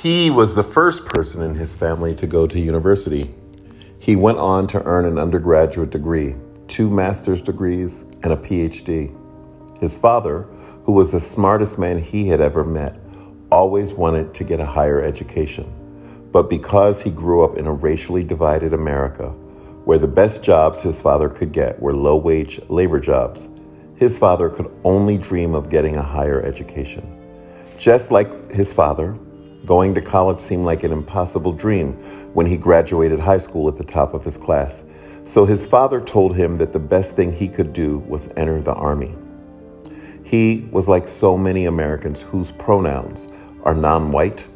He was the first person in his family to go to university. He went on to earn an undergraduate degree, 2 master's degrees, and a PhD. His father, who was the smartest man he had ever met, always wanted to get a higher education. But because he grew up in a racially divided America, where the best jobs his father could get were low-wage labor jobs, his father could only dream of getting a higher education. Just like his father, going to college seemed like an impossible dream when he graduated high school at the top of his class. So his father told him that the best thing he could do was enter the Army. He was like so many Americans whose pronouns are non-white,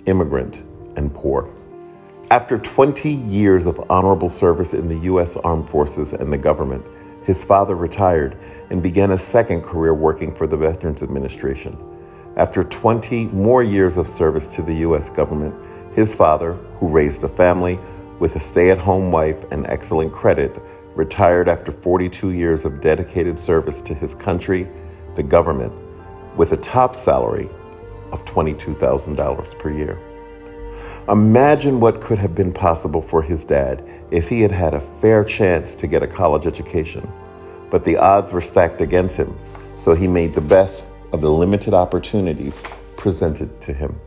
immigrant, and poor. After 20 years of honorable service in the U.S. Armed Forces and the government, his father retired and began a second career working for the Veterans Administration. After 20 more years of service to the U.S. government, his father, who raised a family with a stay-at-home wife and excellent credit, retired after 42 years of dedicated service to his country, the government, with a top salary of $22,000 per year. Imagine what could have been possible for his dad if he had had a fair chance to get a college education. But the odds were stacked against him, so he made the best of the limited opportunities presented to him.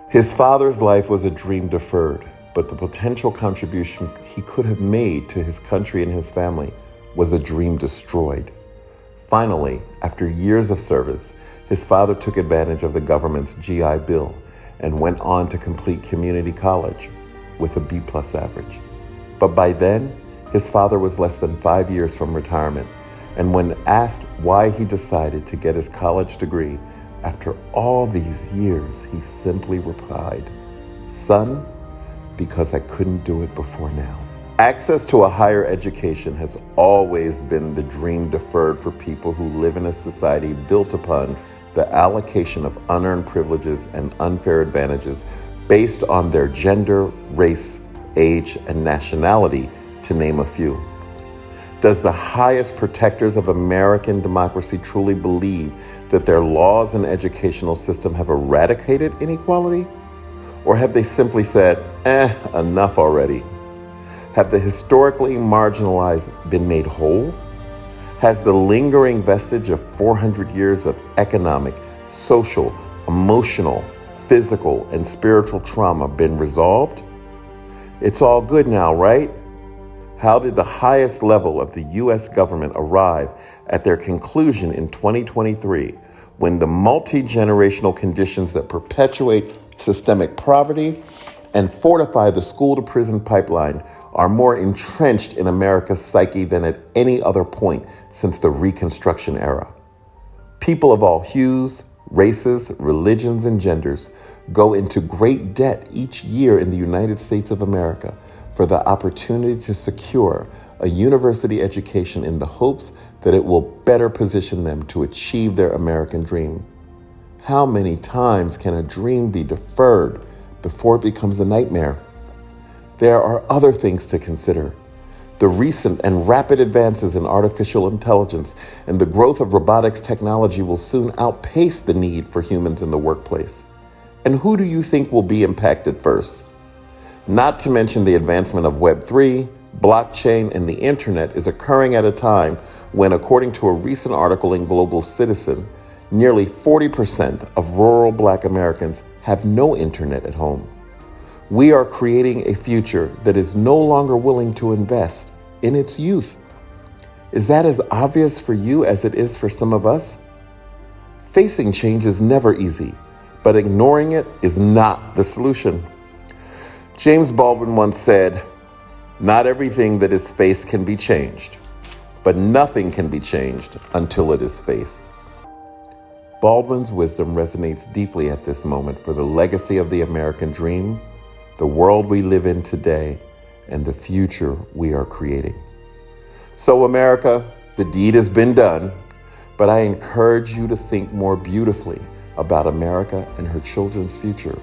His father's life was a dream deferred, but the potential contribution he could have made to his country and his family was a dream destroyed. Finally, after years of service, his father took advantage of the government's GI Bill and went on to complete community college with a B+ average. But by then, his father was less than 5 years from retirement, and when asked why he decided to get his college degree after all these years, he simply replied, "Son, because I couldn't do it before now." Access to a higher education has always been the dream deferred for people who live in a society built upon the allocation of unearned privileges and unfair advantages based on their gender, race, age, and nationality, to name a few. Does the highest protectors of American democracy truly believe that their laws and educational system have eradicated inequality? Or have they simply said, enough already? Have the historically marginalized been made whole? Has the lingering vestige of 400 years of economic, social, emotional, physical, and spiritual trauma been resolved? It's all good now, right? How did the highest level of the U.S. government arrive at their conclusion in 2023 when the multi-generational conditions that perpetuate systemic poverty and fortify the school-to-prison pipeline are more entrenched in America's psyche than at any other point since the Reconstruction era? People of all hues, races, religions, and genders go into great debt each year in the United States of America for the opportunity to secure a university education in the hopes that it will better position them to achieve their American dream. How many times can a dream be deferred before it becomes a nightmare? There are other things to consider. The recent and rapid advances in artificial intelligence and the growth of robotics technology will soon outpace the need for humans in the workplace. And who do you think will be impacted first? Not to mention the advancement of Web3, blockchain, and the internet is occurring at a time when, according to a recent article in Global Citizen, nearly 40% of rural Black Americans have no internet at home. We are creating a future that is no longer willing to invest in its youth. Is that as obvious for you as it is for some of us? Facing change is never easy, but ignoring it is not the solution. James Baldwin once said, "Not everything that is faced can be changed, but nothing can be changed until it is faced." Baldwin's wisdom resonates deeply at this moment for the legacy of the American dream, the world we live in today, and the future we are creating. So America, the deed has been done, but I encourage you to think more beautifully about America and her children's future.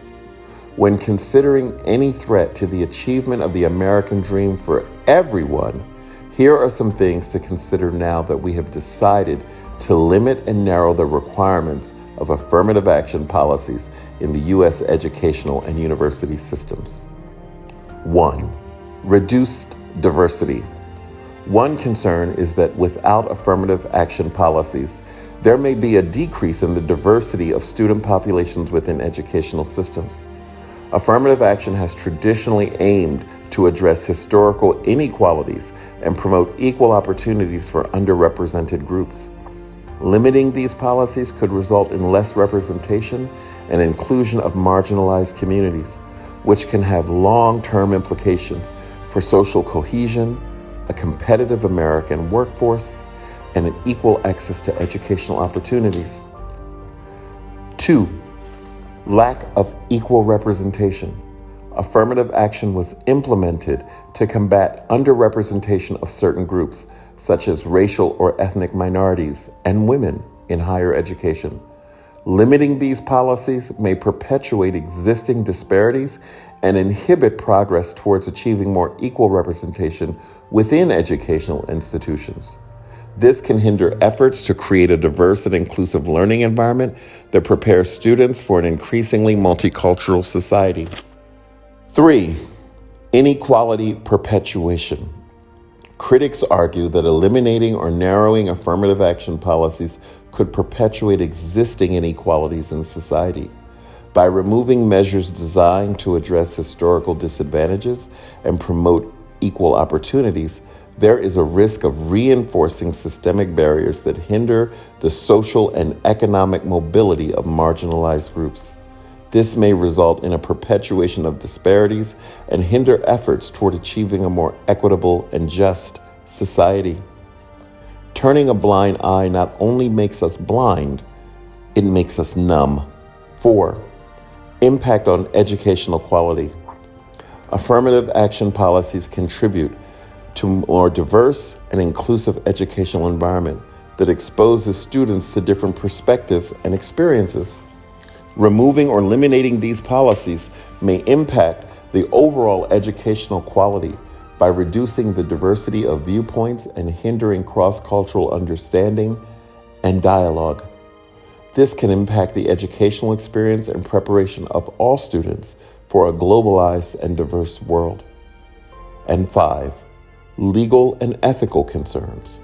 When considering any threat to the achievement of the American dream for everyone, here are some things to consider now that we have decided to limit and narrow the requirements of affirmative action policies in the U.S. educational and university systems. 1. Reduced diversity. One concern is that without affirmative action policies, there may be a decrease in the diversity of student populations within educational systems. Affirmative action has traditionally aimed to address historical inequalities and promote equal opportunities for underrepresented groups. Limiting these policies could result in less representation and inclusion of marginalized communities, which can have long-term implications for social cohesion, a competitive American workforce, and an equal access to educational opportunities. 2. Lack of equal representation. Affirmative action was implemented to combat underrepresentation of certain groups, such as racial or ethnic minorities and women in higher education. Limiting these policies may perpetuate existing disparities and inhibit progress towards achieving more equal representation within educational institutions. This can hinder efforts to create a diverse and inclusive learning environment that prepares students for an increasingly multicultural society. 3. Inequality perpetuation. Critics argue that eliminating or narrowing affirmative action policies could perpetuate existing inequalities in society. By removing measures designed to address historical disadvantages and promote equal opportunities, there is a risk of reinforcing systemic barriers that hinder the social and economic mobility of marginalized groups. This may result in a perpetuation of disparities and hinder efforts toward achieving a more equitable and just society. Turning a blind eye not only makes us blind, it makes us numb. 4. Impact on educational quality. Affirmative action policies contribute to a more diverse and inclusive educational environment that exposes students to different perspectives and experiences. Removing or eliminating these policies may impact the overall educational quality by reducing the diversity of viewpoints and hindering cross-cultural understanding and dialogue. This can impact the educational experience and preparation of all students for a globalized and diverse world. And 5. Legal and ethical concerns.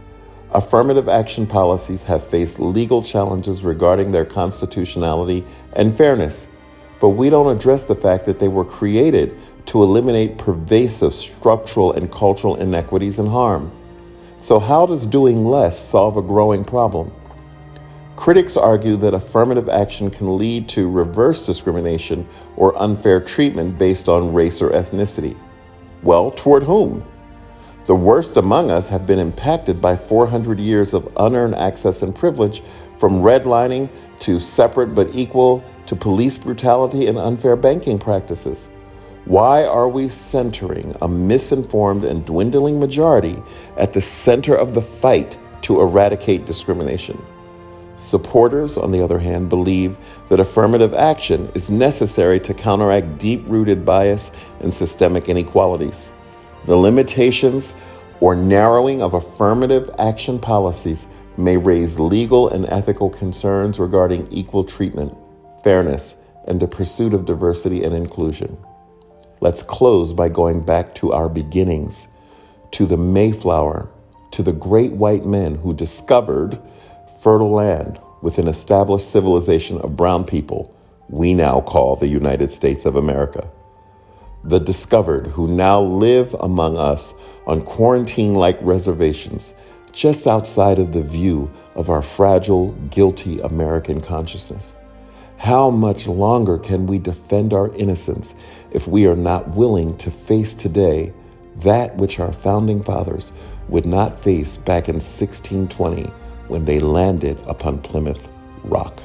Affirmative action policies have faced legal challenges regarding their constitutionality and fairness, but we don't address the fact that they were created to eliminate pervasive structural and cultural inequities and harm. So how does doing less solve a growing problem? Critics argue that affirmative action can lead to reverse discrimination or unfair treatment based on race or ethnicity. Well, toward whom? The worst among us have been impacted by 400 years of unearned access and privilege, from redlining to separate but equal to police brutality and unfair banking practices. Why are we centering a misinformed and dwindling majority at the center of the fight to eradicate discrimination? Supporters, on the other hand, believe that affirmative action is necessary to counteract deep-rooted bias and systemic inequalities. The limitations or narrowing of affirmative action policies may raise legal and ethical concerns regarding equal treatment, fairness, and the pursuit of diversity and inclusion. Let's close by going back to our beginnings, to the Mayflower, to the great white men who discovered fertile land with an established civilization of brown people we now call the United States of America. The discovered who now live among us on quarantine-like reservations just outside of the view of our fragile, guilty American consciousness. How much longer can we defend our innocence if we are not willing to face today that which our founding fathers would not face back in 1620 when they landed upon Plymouth Rock?